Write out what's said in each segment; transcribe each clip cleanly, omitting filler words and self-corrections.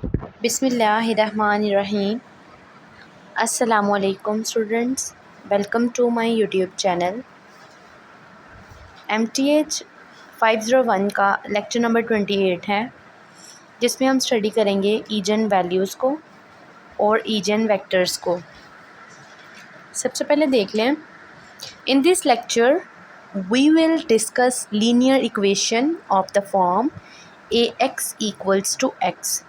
बिस्मिल्लाहिर्रहमानिर्रहीम। अस्सलामुअलैकुम students, welcome to my YouTube channel. MTH 501 का लेक्चर नंबर 28 है, जिसमें हम स्टडी करेंगे ईजन वैल्यूज़ को और ईजन वेक्टर्स को। सबसे पहले देख लें, in this lecture we will discuss linear equation of the form AX equals to x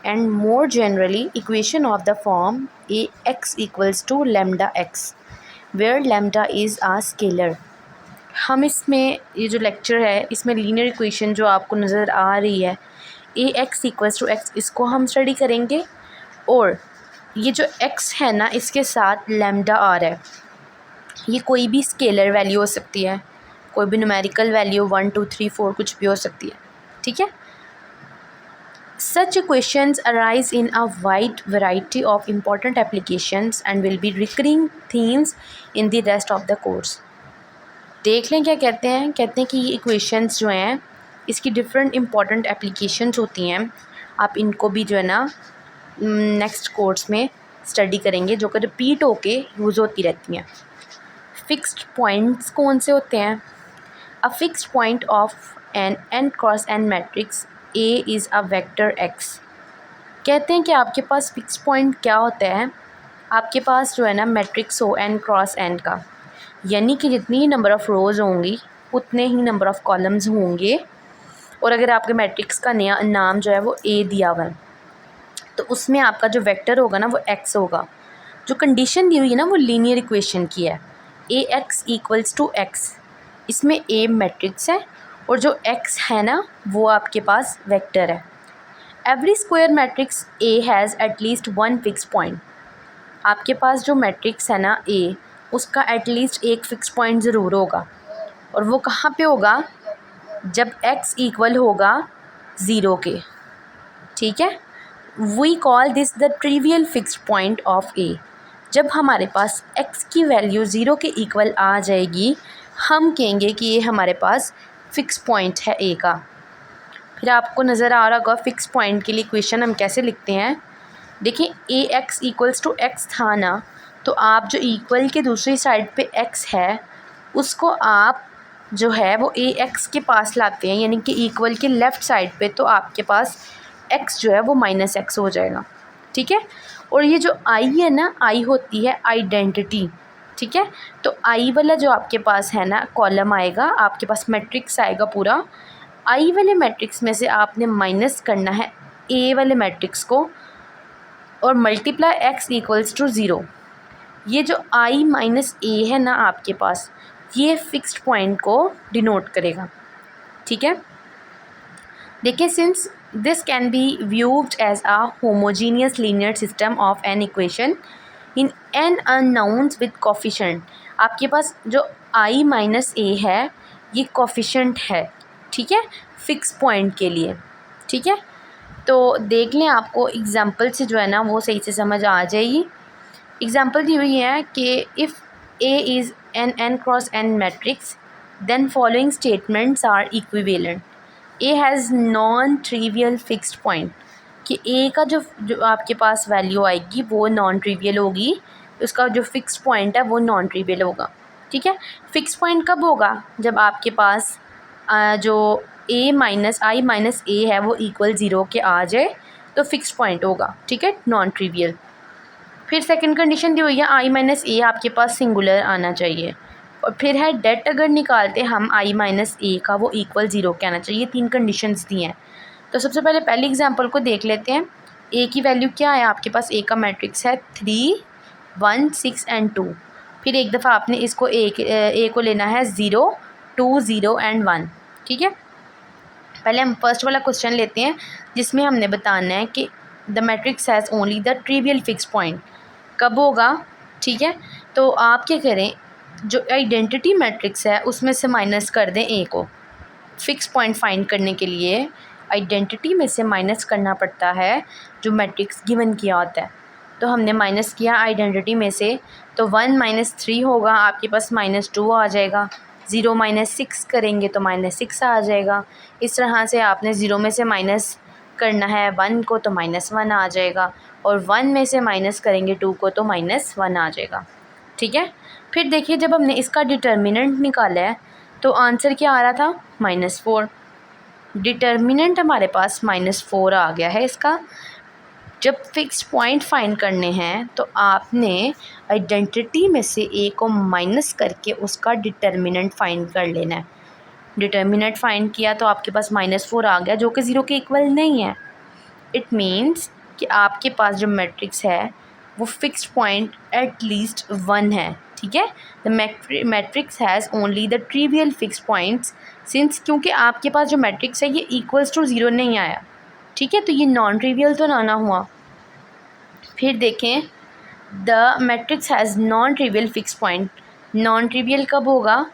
and more generally equation of the form AX equals to lambda x where lambda is a scalar। हम इसमें ये जो lecture है इसमें linear equation जो आपको नज़र आ रही है AX equals to x, इसको हम स्टडी करेंगे। और ये जो x है ना, इसके साथ लैम्डा आ रहा है, ये कोई भी स्केलर वैल्यू हो सकती है, कोई भी न्यूमेरिकल वैल्यू 1 2 3 4 कुछ भी हो सकती है, ठीक है। Such equations arise in a wide variety of important applications and will be recurring themes in the rest of the course। देख लें क्या कहते हैं कि ये equations जो हैं इसकी different important applications होती हैं। आप इनको भी जो है ना नेक्स्ट कोर्स में स्टडी करेंगे, जो कि रिपीट होके यूज़ होती रहती हैं। फिक्स्ड पॉइंट्स कौन से होते हैं? A fixed point of an n cross n matrix A is a vector x। कहते हैं कि आपके पास फिक्स पॉइंट क्या होता है, आपके पास जो है ना मैट्रिक्स हो n क्रॉस n का, यानी कि जितनी ही नंबर ऑफ़ रोज़ होंगी उतने ही नंबर ऑफ़ कॉलम्स होंगे। और अगर आपके मैट्रिक्स का नया नाम जो है वो A दिया हुआ है, तो उसमें आपका जो वेक्टर होगा ना वो x होगा। जो कंडीशन दी हुई है ना वो लीनियर इक्वेशन की है, AX equals to x। इसमें A मैट्रिक्स है और जो x है ना वो आपके पास वेक्टर है। Every square matrix A has at least one fix point. आपके पास जो मैट्रिक्स है ना A, उसका एटलीस्ट एक फ़िक्स पॉइंट ज़रूर होगा, और वो कहाँ पे होगा? जब x इक्वल होगा 0 के, ठीक है। We call this the trivial fixed point of A। जब हमारे पास x की वैल्यू 0 के इक्वल आ जाएगी, हम कहेंगे कि ये हमारे पास फ़िक्स पॉइंट है A का। फिर आपको नज़र आ रहा होगा फ़िक्स पॉइंट के लिए इक्वेशन हम कैसे लिखते हैं। देखिए AX equals to x था ना, तो आप जो इक्वल के दूसरी साइड पे x है उसको आप जो है वो AX के पास लाते हैं, यानी कि इक्वल के लेफ़्ट साइड पे, तो आपके पास x जो है वो -x हो जाएगा, ठीक है। और ये जो I है ना, I होती है आइडेंटिटी, ठीक है। तो I वाला जो आपके पास है ना कॉलम आएगा, आपके पास मैट्रिक्स आएगा पूरा। I वाले मैट्रिक्स में से आपने माइनस करना है A वाले मैट्रिक्स को और मल्टीप्लाई x इक्वल्स टू 0। ये जो I माइनस A है ना आपके पास, ये फिक्स्ड पॉइंट को डिनोट करेगा, ठीक है। देखिए, since this can be viewed as a homogeneous linear system of n equation in n unknowns with coefficient. आपके पास जो I माइनस A है ये कोफिशिएंट है, ठीक है, फिक्स पॉइंट के लिए, ठीक है। तो देख लें, आपको एग्ज़ाम्पल से जो है ना वो सही से समझ आ जाएगी। एग्ज़ाम्पल दी हुई है कि if A is an n cross n matrix then following statements are equivalent. A has non trivial fixed point, कि A का जो आपके पास वैल्यू आएगी वो नॉन ट्रिवियल होगी, उसका जो फिक्स्ड पॉइंट है वो नॉन ट्रिवियल होगा, ठीक है। फिक्स पॉइंट कब होगा? जब आपके पास जो A minus I minus A है वो इक्वल 0 के आ जाए तो फिक्स पॉइंट होगा, ठीक है, नॉन ट्रिवियल। फिर सेकंड कंडीशन दी हुई है I माइनस A आपके पास सिंगुलर आना चाहिए। और फिर है डेट अगर निकालते हम I माइनस A का, वो इक्वल 0 के आना चाहिए। 3 कंडीशंस दी हैं। तो सबसे पहले पहली एग्जांपल को देख लेते हैं। A की वैल्यू क्या है? आपके पास A का मैट्रिक्स है 3 1 6 एंड 2। फिर एक दफ़ा आपने इसको A को लेना है 0 2 0 एंड 1, ठीक है। पहले हम फर्स्ट वाला क्वेश्चन लेते हैं, जिसमें हमने बताना है कि the matrix has only the trivial fix point कब होगा, ठीक है। तो आप क्या करें, जो आइडेंटिटी मैट्रिक्स है उसमें से माइनस कर दें A को। फिक्स पॉइंट फाइंड करने के लिए आइडेंटिटी में से माइनस करना पड़ता है जो मैट्रिक्स गिवन किया होता है। तो हमने माइनस किया आइडेंटिटी में से, तो 1 माइनस 3 होगा, आपके पास -2 आ जाएगा। 0 - 6 करेंगे तो -6 आ जाएगा। इस तरह से आपने 0 में से करना है 1 को तो -1 आ जाएगा, और 1 में से माइनस करेंगे 2 को तो -1 आ जाएगा। ठीक है, फिर देखिए जब हमने इसका डिटर्मिनेंट निकाला है तो आंसर क्या आ रहा था, -4। डिटर्मिनेंट हमारे पास -4 आ गया है इसका। जब फिक्स्ड पॉइंट फाइंड करने हैं तो आपने आइडेंटिटी में से ए को माइनस करके उसका डिटर्मिनेंट फाइंड कर लेना है। डिटर्मिनेंट फाइंड किया तो आपके पास -4 आ गया, जो कि 0 के इक्वल नहीं है। इट मीन्स कि आपके पास जो मैट्रिक्स है वो फिक्स्ड पॉइंट एट लीस्ट 1 है। ठीक है, the matrix has only the trivial fixed points since, क्योंकि आपके पास जो मैट्रिक्स है ये इक्वल्स टू 0 नहीं आया। ठीक है, तो ये नॉन ट्रिवियल तो ना हुआ। फिर देखें, the matrix has non trivial fix point. Non trivial कब होगा,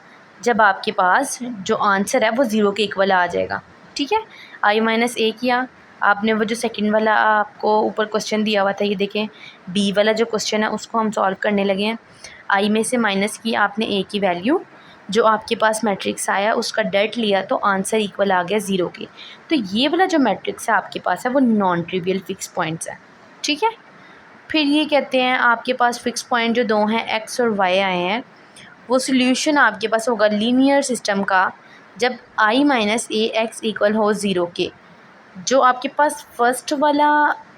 जब आपके पास जो आंसर है वो 0 के इक्वल आ जाएगा। ठीक है, i-a किया आपने, वो जो सेकंड वाला आपको ऊपर क्वेश्चन दिया हुआ था, ये देखें बी वाला जो क्वेश्चन है उसको हम सॉल्व करने लगे हैं। i में से माइनस किया आपने a की वैल्यू, जो आपके पास मैट्रिक्स आया उसका डेट लिया तो आंसर इक्वल आ गया 0 के। तो ये वाला जो मैट्रिक्स है आपके पास है वो नॉन ट्रिवियल फिक्स पॉइंट्स है। ठीक है, फिर ये कहते हैं आपके पास फिक्स पॉइंट जो 2 हैं x और y आए हैं, वो सोल्यूशन आपके पास होगा लीनियर सिस्टम का जब i minus A x equal हो 0 के। जो आपके पास फर्स्ट वाला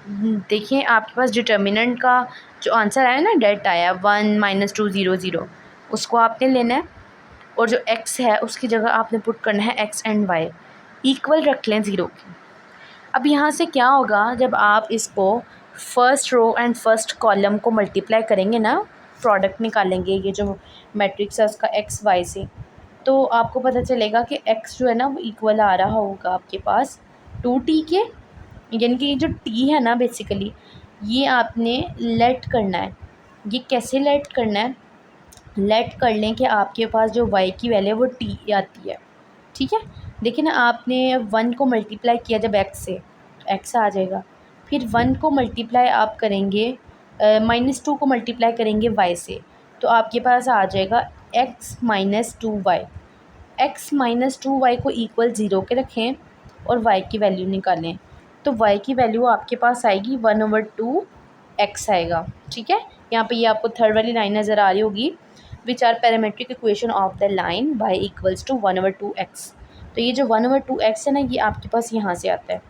देखिए, आपके पास डिटर्मिनेंट का जो आंसर आया ना, डेट आया 1 - 2 0 0, उसको आपने लेना है, और जो x है उसकी जगह आपने पुट करना है x एंड y इक्वल रख लें 0 के। अब यहाँ से क्या होगा, जब आप इसको first row and first column को मल्टीप्लाई करेंगे ना, प्रोडक्ट निकालेंगे ये जो मैट्रिक्स है उसका एक्स वाई से, तो आपको पता चलेगा कि x जो है ना वो इक्वल आ रहा होगा आपके पास 2t के। यानी कि ये जो t है ना, बेसिकली ये आपने लेट करना है। ये कैसे लेट करना है, लेट कर लें कि आपके पास जो y की वैल्यू है वो t आती है। ठीक है, देखिए ना, आपने 1 को मल्टीप्लाई किया जब x से, x आ जाएगा। फिर 1 को मल्टीप्लाई आप करेंगे -2 को मल्टीप्लाई करेंगे y से, तो आपके पास आ जाएगा x - 2y। x - 2y को इक्वल 0 के रखें और y की वैल्यू निकालें, तो y की वैल्यू आपके पास आएगी 1/2 x आएगा। ठीक है, यहाँ पे ये आपको थर्ड वाली लाइन नज़र आ रही होगी, which are parametric equation of the line y equals to 1/2 x। तो ये जो 1/2 x है ना, ये आपके पास यहाँ से आता है।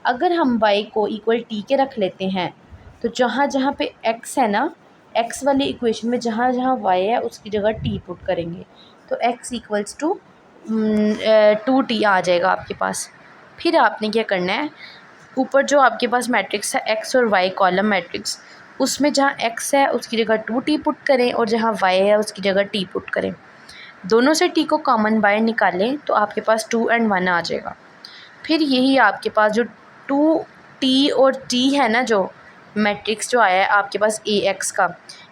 अगर हम y को इक्वल t के रख लेते हैं तो जहाँ जहाँ पे x है ना, x वाली इक्वेशन में जहाँ जहाँ y है उसकी जगह t पुट करेंगे, तो x इक्वल्स टू 2t आ जाएगा आपके पास। फिर आपने क्या करना है, ऊपर जो आपके पास मैट्रिक्स है x और y कॉलम मैट्रिक्स, उसमें जहाँ x है उसकी जगह 2t पुट करें और जहाँ y है उसकी जगह t पुट करें। दोनों से t को कॉमन बाहर निकालें तो आपके पास 2 और 1 आ जाएगा। फिर यही आपके पास जो 2t और t है ना, जो मैट्रिक्स जो आया है आपके पास ax का,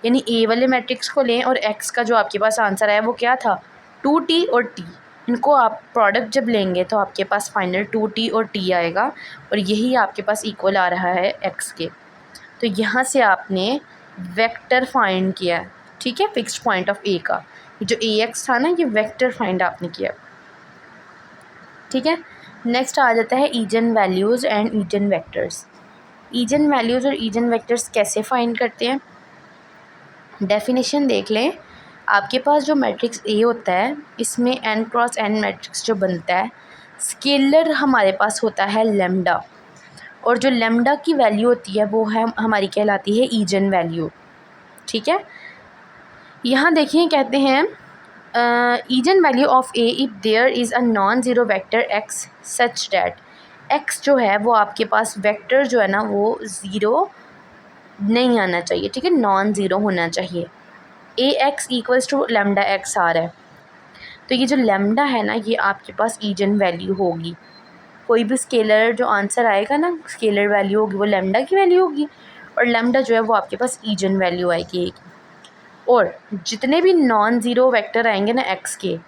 यानी a वाले मैट्रिक्स को लें और x का जो आपके पास आंसर आया वो क्या था, 2t और t। इनको आप प्रोडक्ट जब लेंगे तो आपके पास फाइनल 2t और t आएगा, और यही आपके पास इक्वल आ रहा है x के। तो यहाँ से आपने वेक्टर फाइंड किया है। ठीक है, फिक्स्ड पॉइंट ऑफ a का जो ax था ना, ये वेक्टर फाइंड आपने किया। ठीक है, नेक्स्ट आ जाता है engine values and engine vectors. Engine values और ईजन वेक्टर्स कैसे फाइंड करते हैं, डेफिनेशन देख लें। आपके पास जो मैट्रिक्स ए होता है इसमें n क्रॉस n मैट्रिक्स जो बनता है, स्केलर हमारे पास होता है लैम्डा, और जो लैम्डा की वैल्यू होती है वो है हमारी कहलाती है ईजन वैल्यू। ठीक है, यहाँ देखिए कहते हैं engine value of A if there is a non zero vector x such that, x जो है वो आपके पास वेक्टर जो है ना वो ज़ीरो नहीं आना चाहिए। ठीक है, नॉन ज़ीरो होना चाहिए। A X equals to lambda X आ रहा है, तो ये जो लैम्डा है ना ये आपके पास ईजन वैल्यू होगी। कोई भी स्केलर जो आंसर आएगा ना, स्केलर वैल्यू होगी वो लैम्डा की वैल्यू होगी, और लैम्डा जो है वो आपके पास ईजन वैल्यू आएगी। और जितने भी नॉन ज़ीरो वेक्टर आएंगे ना एक्स के,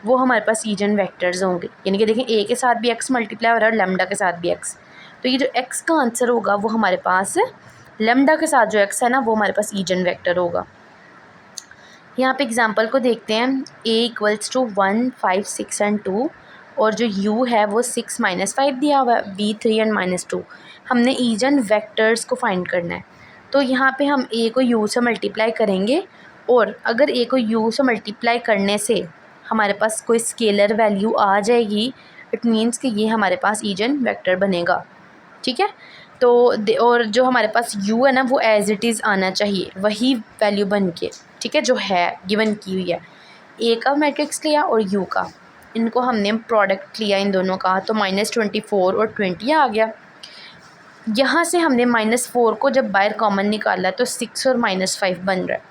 वो हमारे पास ईजन वेक्टर्स होंगे। यानी कि देखिए ए के साथ भी एक्स मल्टीप्लाई हो रहा है और लैम्डा के साथ भी एक्स, तो ये जो एक्स का आंसर होगा वो हमारे पास लैम्डा के साथ जो एक्स है ना वो हमारे पास ईजन वेक्टर होगा। यहाँ पे एग्जांपल को देखते हैं। a इक्वल्स टू 1 5 6 एंड 2, और जो u है वो 6 -5 दिया हुआ है, v3 एंड -2। हमने ईजन वेक्टर्स को फाइंड करना है। तो यहाँ पे हम a को u से मल्टीप्लाई करेंगे, और अगर a को u से मल्टीप्लाई करने से हमारे पास कोई स्केलर वैल्यू आ जाएगी, इट मीन्स कि ये हमारे पास ईजन वेक्टर बनेगा। ठीक है, तो और जो हमारे पास u है ना वो एज इट इज़ आना चाहिए, वही वैल्यू बन के, ठीक है, जो है गिवन की हुई है। a का मैट्रिक्स लिया और u का, इनको हमने प्रोडक्ट लिया इन दोनों का, तो -24 और 20 आ गया। यहाँ से हमने -4 को जब बाहर कॉमन निकाला तो 6 और -5 बन रहा है,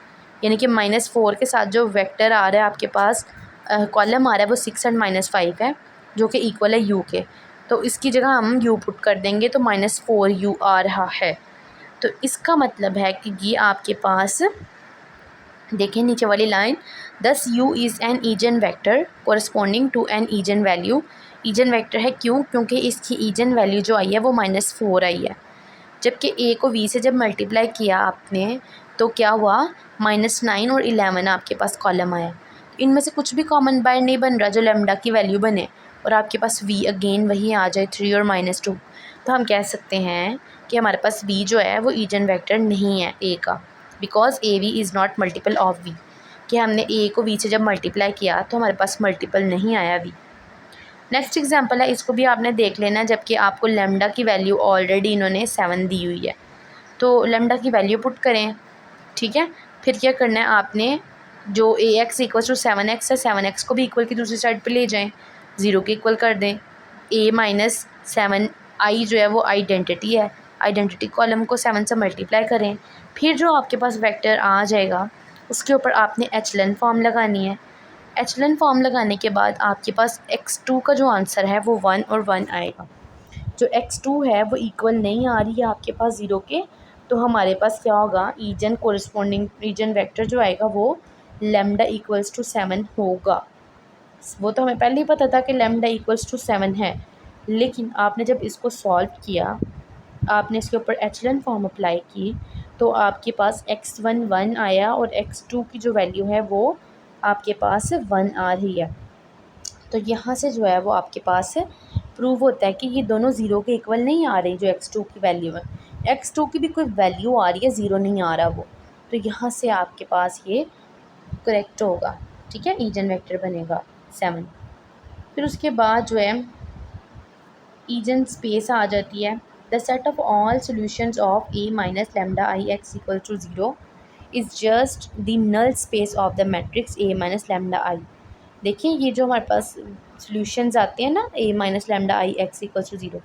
यानी कि -4 के साथ जो वेक्टर आ रहा है आपके पास, कॉलम आ रहा है वो 6 एंड -5 है, जो कि इक्वल है u के। तो इसकी जगह हम u पुट कर देंगे, तो -4u आ रहा है। तो इसका मतलब है कि ये आपके पास देखें नीचे वाली line, thus u is an eigenvector corresponding to an eigenvalue. Eigenvector है क्यों? क्योंकि इसकी ईजन वैल्यू जो आई है वो -4 आई है, जबकि a को v से जब मल्टीप्लाई किया आपने तो क्या हुआ, -9 और 11 आपके पास कॉलम आया। इनमें से कुछ भी कॉमन बाय नहीं बन रहा जो लैम्डा की वैल्यू बने, और आपके पास v अगेन वही आ जाए 3 और -2। तो हम कह सकते हैं कि हमारे पास v जो है वो ईजन वेक्टर नहीं है a का, because A V is not multiple of v, कि हमने a को v से जब मल्टीप्लाई किया तो हमारे पास मल्टीपल नहीं आया v। नेक्स्ट एग्जांपल है, इसको भी आपने देख लेना, जबकि आपको लैम्डा की वैल्यू ऑलरेडी इन्होंने 7 दी हुई है। तो लैम्डा की वैल्यू पुट करें, ठीक है। फिर क्या करना है आपने, जो ए एक्स इक्वल टू 7x है, 7x को भी इक्वल की दूसरी साइड पे ले जाएं, 0 के इक्वल कर दें। a-7i जो है वो आइडेंटिटी है, आइडेंटिटी कॉलम को 7 से मल्टीप्लाई करें। फिर जो आपके पास वेक्टर आ जाएगा उसके ऊपर आपने एचलन फॉर्म लगानी है। एचलन फॉर्म लगाने के बाद आपके पास x2 का जो आंसर है वो 1 और 1 आएगा। जो x2 है वो इक्वल नहीं आ रही है आपके पास 0 के, तो हमारे पास क्या होगा, ईजन कोरिस्पोंडिंग ईजन वेक्टर जो आएगा वो लैम्डा इक्वल्स टू 7 होगा। वो तो हमें पहले ही पता था कि लैम्डा इक्वल्स टू 7 है, लेकिन आपने जब इसको सॉल्व किया, आपने इसके ऊपर एचलन फॉर्म अप्लाई की, तो आपके पास x1 1 आया और x2 की जो वैल्यू है वो आपके पास 1 आ रही है। तो यहाँ से जो है वो आपके पास प्रूव होता है कि ये दोनों 0 के इक्वल नहीं आ रही। जो x2 की वैल्यू है, x2 की भी कोई वैल्यू आ रही है, 0 नहीं आ रहा वो, तो यहाँ से आपके पास ये करेक्ट होगा, ठीक है, ईजन वेक्टर बनेगा 7। फिर उसके बाद जो है ईजन स्पेस आ जाती है। The set of all solutions of a minus lambda I x equal to 0 is just the null space of the matrix a minus lambda I. देखिए ये जो हमारे पास सॉल्यूशंस आते हैं ना, a minus lambda I x equal to 0,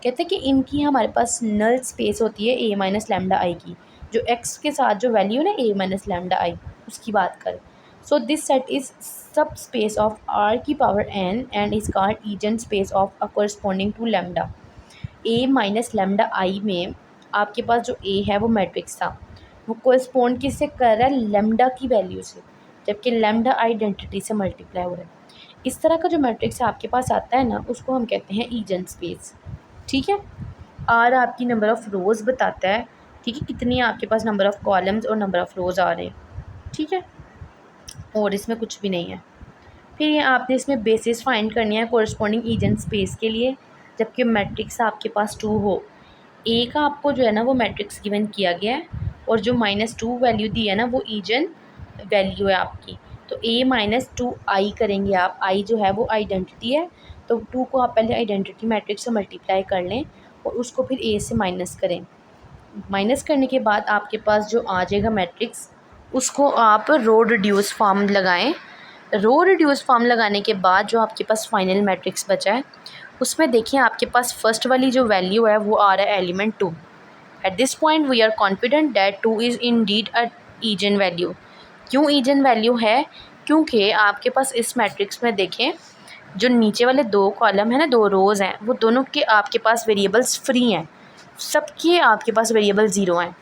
कहते हैं कि इनकी हमारे पास नल स्पेस होती है a माइनस लैम्डा आई की, जो x के साथ जो वैल्यू है ना a माइनस लैम्डा आई उसकी बात करें। So this set is subspace of r की power n and is called eigen space of A corresponding to lambda. a minus lambda I में आपके पास जो a है वो मैट्रिक्स था, वो कोरस्पॉन्ड किससे कर रहा है, लैम्डा की वैल्यू से, जबकि लैम्डा आइडेंटिटी से मल्टीप्लाई हो रहा है। इस तरह का जो मैट्रिक्स आपके पास आता है ना, उसको हम कहते हैं ईजन स्पेस, ठीक है। आर आपकी नंबर ऑफ़ रोज़ बताता है, ठीक है, कितनी आपके पास नंबर ऑफ़ कॉलम्स और नंबर ऑफ़ रोज़ आ रहे हैं, ठीक है, और इसमें कुछ भी नहीं है। फिर ये आपने इसमें बेसिस फाइंड करनी है कोरस्पॉन्डिंग ईजन स्पेस के लिए, जबकि मैट्रिक्स आपके पास 2 हो। ए का आपको जो है ना वो मैट्रिक्स गिवन किया गया है, और जो -2 वैल्यू दी है ना वो ईजन वैल्यू है आपकी। तो a-2i करेंगे आप, i जो है वो आइडेंटिटी है, तो 2 को आप पहले आइडेंटिटी मैट्रिक्स से मल्टीप्लाई कर लें और उसको फिर a से माइनस करें। माइनस करने के बाद आपके पास जो आ जाएगा मैट्रिक्स, उसको आप रो रिड्यूस फॉर्म लगाएं। रो रिड्यूस फॉर्म लगाने के बाद जो आपके पास फाइनल मैट्रिक्स बचा है, उसमें देखिए आपके पास फर्स्ट वाली जो वैल्यू है वो आ रहा है element 2। At this point we are confident that 2 is indeed a eigenvalue. क्यों ईजन वैल्यू है? क्योंकि आपके पास इस मैट्रिक्स में देखें, जो नीचे वाले 2 कॉलम है ना, 2 रोज़ हैं, वो दोनों के आपके पास वेरिएबल्स फ्री हैं, सबके आपके पास वेरिएबल 0 हैं।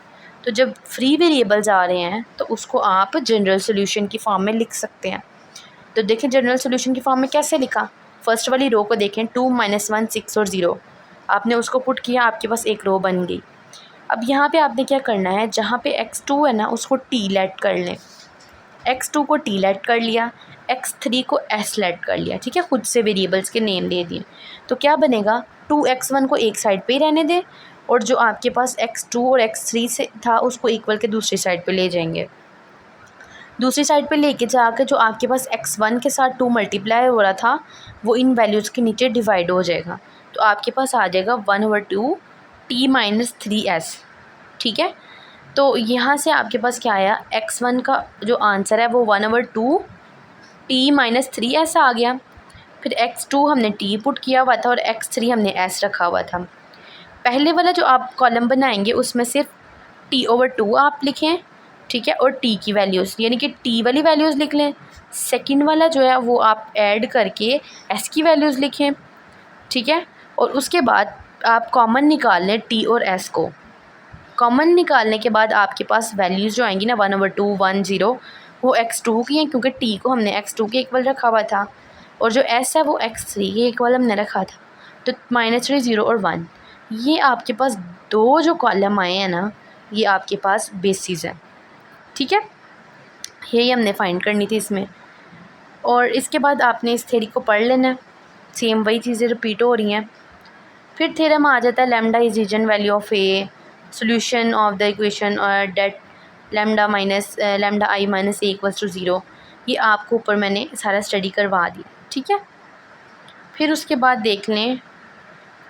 तो जब फ्री वेरिएबल्स आ रहे हैं तो उसको आप जनरल सोल्यूशन की फॉर्म में लिख सकते हैं। तो देखें जनरल सोल्यूशन की फॉर्म में कैसे लिखा, फर्स्ट वाली रो को देखें, 2 -1 6 और 0, आपने उसको पुट किया, आपके पास एक रो बन गई। अब यहाँ पे आपने क्या करना है, जहाँ पे x2 है ना उसको t लेट कर लें, x2 को t लेट कर लिया, x3 को s लेट कर लिया, ठीक है, खुद से वेरिएबल्स के नेम दे दिए। तो क्या बनेगा, 2x1 को एक साइड पे ही रहने दें और जो आपके पास x2 और x3 से था उसको इक्वल के दूसरी साइड पे ले जाएंगे। दूसरी साइड पे लेके जाकर जो आपके पास x1 के साथ 2 मल्टीप्लाई हो रहा था वो इन वैल्यूज़ के नीचे डिवाइड हो जाएगा। तो आपके पास आ जाएगा 1/2 t माइनस 3s, ठीक है। तो यहाँ से आपके पास क्या आया, x1 का जो आंसर है वो 1/2 t माइनस 3s आ गया। फिर x2 हमने t पुट किया हुआ था और x3 हमने s रखा हुआ था। पहले वाला जो आप कॉलम बनाएंगे उसमें सिर्फ t/2 आप लिखें, ठीक है, और t की वैल्यूज़ यानी कि t वाली वैल्यूज़ लिख लें। सेकंड वाला जो है वो आप ऐड करके s की वैल्यूज़ लिखें, ठीक है, और उसके बाद आप कॉमन निकाल लें t और s को। कॉमन निकालने के बाद आपके पास वैल्यूज़ जो आएंगी ना 1/2 1 0 वो x2 की हैं क्योंकि t को हमने x2 के इक्वल रखा हुआ था और जो s है वो x3 के इक्वल हमने रखा था। तो -3 0 और 1 ये आपके पास दो जो कॉलम आए हैं ना ये आपके पास बेसिस है, ठीक है, यही हमने फाइंड करनी थी इसमें। और इसके बाद आपने इस थ्योरी को पढ़ लेना, सेम वही चीज़ें रिपीट हो रही हैं। फिर थ्योरम आ जाता है lambda is eigen value of A, solution of the equation और det lambda I minus A equals to 0। ये आपको ऊपर मैंने सारा स्टडी करवा दिया, ठीक है। फिर उसके बाद देख लें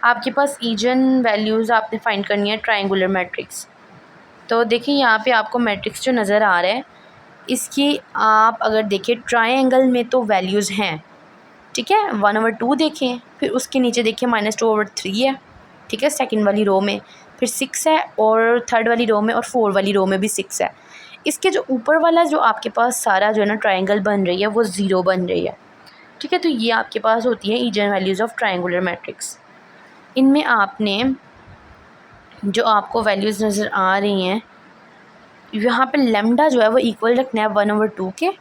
आपके पास ईजन वैल्यूज़ आपने फाइंड करनी है ट्रायंगुलर मैट्रिक्स। तो देखिए यहाँ पे आपको मैट्रिक्स जो नज़र आ रहा है इसकी आप अगर देखें ट्रायंगल में तो वैल्यूज़ हैं, ठीक है, 1/2 देखें, फिर उसके नीचे देखें -2/3 है, ठीक है, सेकंड वाली रो में, फिर 6 है और थर्ड वाली रो में और 4 वाली रो में भी 6 है। इसके जो ऊपर वाला जो आपके पास सारा जो है ना ट्रायंगल बन रही है वो 0 बन रही है, ठीक है। तो ये आपके पास होती है engine values of triangular matrix. इनमें आपने जो आपको वैल्यूज़ नज़र आ रही हैं यहाँ पे लैम्डा जो है वो इक्वल रखना है 1/2 के,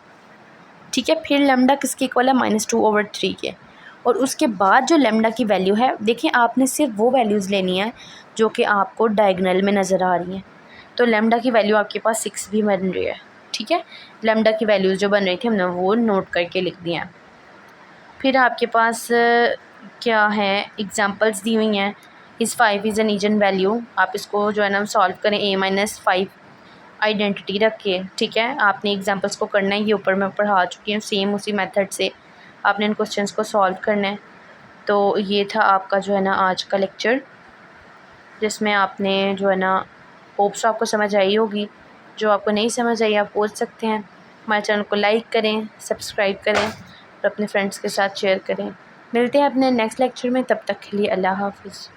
ठीक है। फिर लैम्डा किसके इक्वल है -2/3 के, और उसके बाद जो लैम्डा की वैल्यू है देखिए आपने सिर्फ वो वैल्यूज़ लेनी है जो कि आपको डायगोनल में नज़र आ रही हैं। तो लैम्डा की वैल्यू आपके पास 6 भी बन रही है, ठीक है। लैम्डा की वैल्यूज़ जो बन रही थी हमने वो नोट करके लिख दिया हैं। फिर आपके पास क्या है एग्जांपल्स दी हुई हैं। इस 5 इज़ एन ईजन वैल्यू, आप इसको जो है ना सॉल्व करें a-5 आइडेंटिटी रख के, ठीक है। आपने एग्जांपल्स को करना है, ये ऊपर मैं पढ़ा चुकी हूँ, सेम उसी मेथड से आपने इन क्वेश्चंस को सॉल्व करना है। तो ये था आपका जो है ना आज का लेक्चर जिसमें आपने जो है ना होप्स आपको समझ आई होगी। जो आपको नहीं समझ आई आप पूछ सकते हैं। हमारे चैनल को लाइक करें, सब्सक्राइब करें और अपने फ्रेंड्स के साथ शेयर करें। मिलते हैं अपने नेक्स्ट लेक्चर में, तब तक के लिए अल्लाह हाफ़िज़।